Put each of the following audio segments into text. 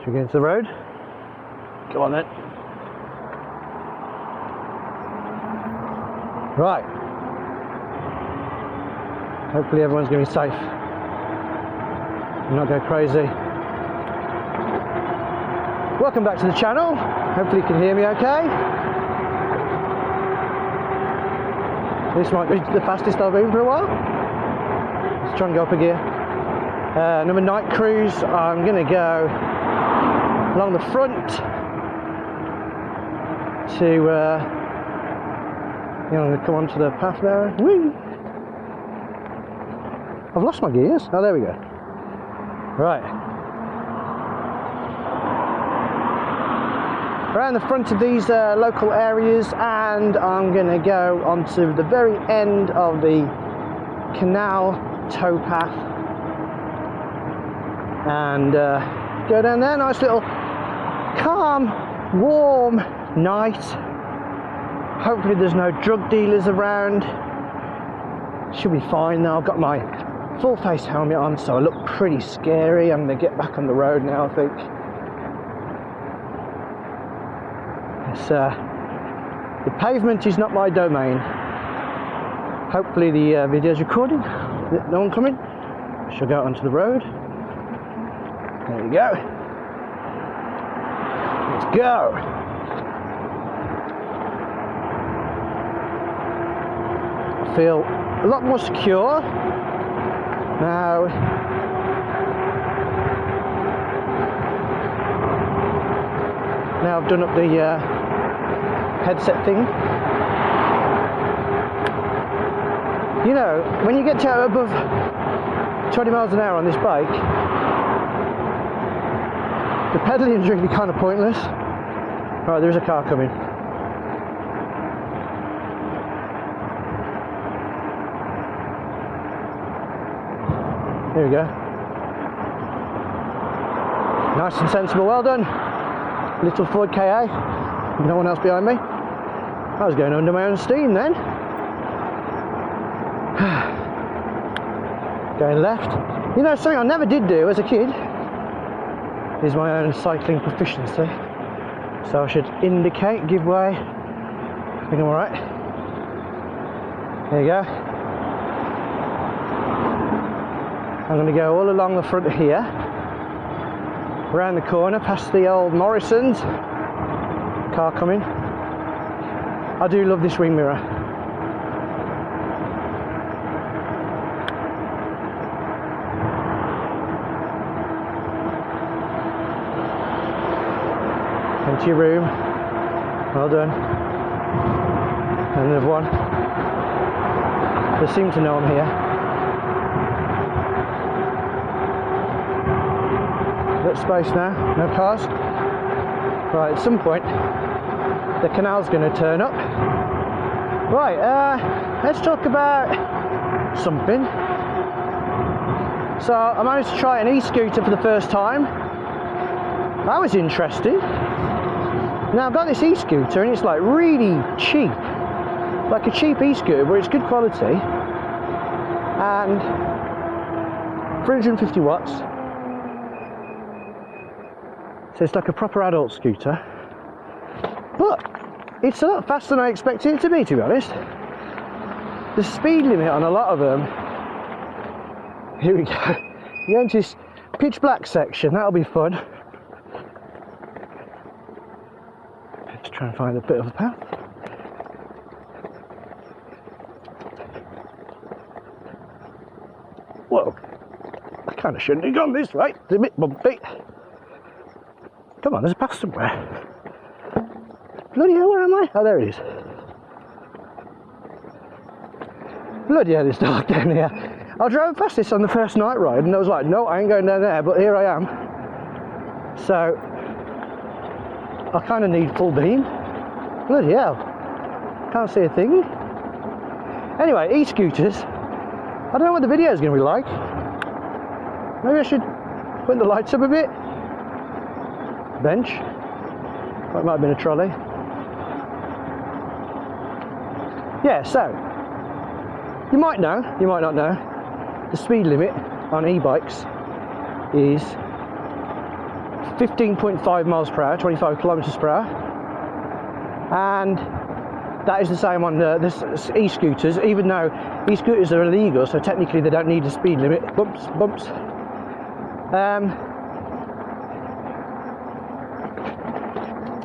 we go into the road? Go on then. Right. Hopefully everyone's going to be safe and not go crazy. Welcome back to the channel. Hopefully you can hear me okay. This might be the fastest I've been for a while. Let's try and go up a gear. Another night cruise. I'm going to go along the front to I'm going to come onto the path now. Whee! I've lost my gears. Oh, there we go. Right. Around the front of these local areas, and I'm going to go onto the very end of the canal towpath and go down there. Nice little calm, warm night. Hopefully there's no drug dealers around. Should be fine now. I've got my full face helmet on, so I look pretty scary. I'm going to get back on the road now, I think. The pavement is not my domain. Hopefully the video's recording. No one coming? Shall go out onto the road. There we go. Let's go. I feel a lot more secure now. Now I've done up the headset thing. You know, when you get to above 20 miles an hour on this bike, the pedalling is really kind of pointless. Right, there is a car coming. Here we go. Nice and sensible, well done. Little Ford KA, no one else behind me. I was going under my own steam then. Going left. You know, something I never did do as a kid is my own cycling proficiency. So I should indicate, give way. I think I'm alright. There you go. I'm going to go all along the front here, around the corner, past the old Morrison's. Car coming. I do love this wing mirror. Plenty of room. Well done. And another one. They seem to know I'm here. Got space now, no cars. Right, at some point the canal's going to turn up. Right, let's talk about something. So I managed to try an e-scooter for the first time. That was interesting. Now I've got this e-scooter and it's like really cheap, like a cheap e-scooter, but it's good quality and 350 watts. So it's like a proper adult scooter, but it's a lot faster than I expected it to be honest. The speed limit on a lot of them, here we go, you go into this pitch black section, that'll be fun. Let's try and find a bit of a path. Whoa, I kind of shouldn't have gone this way, it's a bit bumpy. Come on, there's a path somewhere. Bloody hell, where am I? Oh, there it is. Bloody hell, it's dark down here. I drove past this on the first night ride and I was like, no, I ain't going down there, but here I am. So, I kind of need full beam. Bloody hell. Can't see a thing. Anyway, e-scooters. I don't know what the video is going to be like. Maybe I should put the lights up a bit. Bench. That might have been a trolley. Yeah, so you might know, you might not know, the speed limit on e-bikes is 15.5 miles per hour, 25 kilometers per hour, and that is the same on the e-scooters, even though e-scooters are illegal, so technically they don't need a speed limit. Bumps.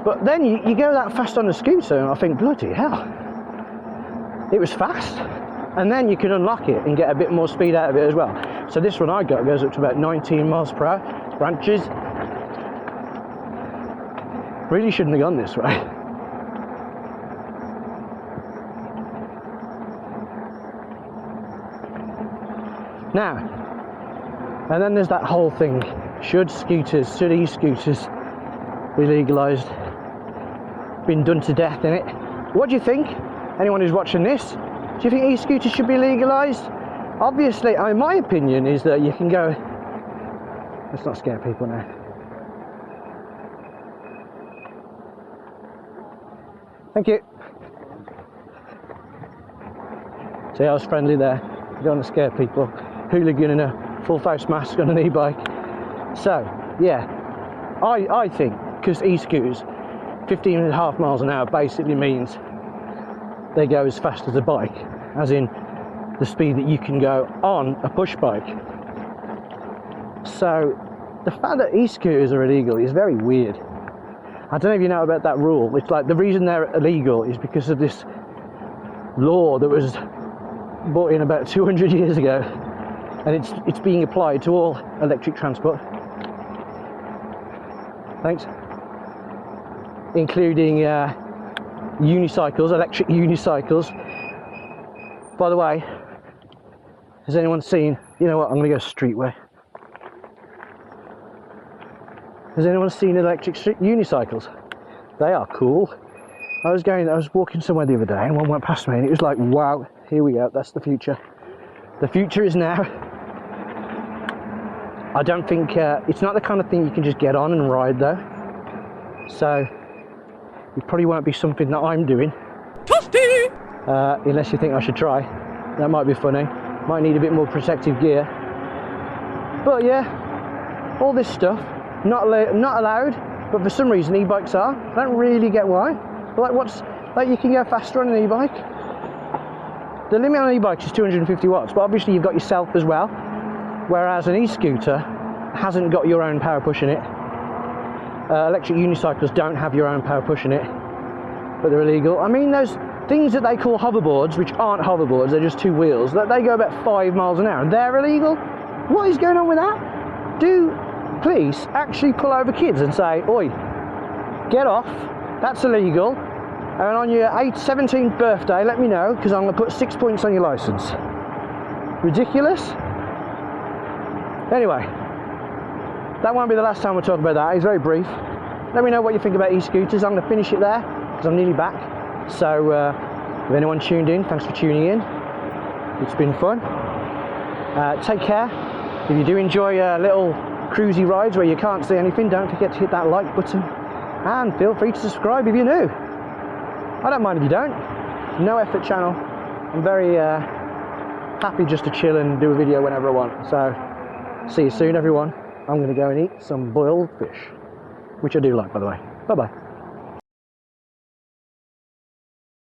But then you go that fast on a scooter, and I think, bloody hell, it was fast. And then you can unlock it and get a bit more speed out of it as well. So this one I got goes up to about 19 miles per hour. Branches. Really shouldn't have gone this way. Now, and then there's that whole thing. Should e-scooters be legalised? Been done to death in it. What do you think? Anyone who's watching this? Do you think e-scooters should be legalised? Obviously, I mean, my opinion is that you can go... Let's not scare people now. Thank you. See, I was friendly there. You don't want to scare people. Hooligan in a full face mask on an e-bike. So, yeah, I think, because e-scooters, 15.5 miles an hour basically means they go as fast as a bike, as in the speed that you can go on a push bike. So the fact that e-scooters are illegal is very weird. I don't know if you know about that rule. It's like the reason they're illegal is because of this law that was brought in about 200 years ago, and it's being applied to all electric transport. Thanks. Including unicycles, electric unicycles. By the way, has anyone seen, you know what, I'm going to go streetwear. Has anyone seen electric unicycles? They are cool. I was walking somewhere the other day and one went past me and it was like, wow, here we go, that's the future. The future is now. I don't think, it's not the kind of thing you can just get on and ride though. So, it probably won't be something that I'm doing. Unless you think I should try. That might be funny. Might need a bit more protective gear. But yeah, all this stuff, not allowed, but for some reason e-bikes are. I don't really get why. Like you can go faster on an e-bike. The limit on an e-bike is 250 watts, but obviously you've got yourself as well. Whereas an e-scooter hasn't got your own power push in it. Electric unicycles don't have your own power push in it, but they're illegal. I mean, those things that they call hoverboards, which aren't hoverboards, they're just two wheels, that they go about 5 miles an hour, and they're illegal? What is going on with that? Do police actually pull over kids and say, oi, get off, that's illegal, and on your 17th birthday, let me know, because I'm going to put 6 points on your licence. Ridiculous? Anyway, that won't be the last time we'll talk about that. It's very brief. Let me know what you think about e-scooters. I'm going to finish it there because I'm nearly back. So if anyone tuned in, thanks for tuning in. It's been fun. Take care. If you do enjoy little cruisy rides where you can't see anything, don't forget to hit that like button and feel free to subscribe if you're new. I don't mind if you don't. No effort channel. I'm very happy just to chill and do a video whenever I want. So see you soon, everyone. I'm going to go and eat some boiled fish, which I do like, by the way. Bye-bye.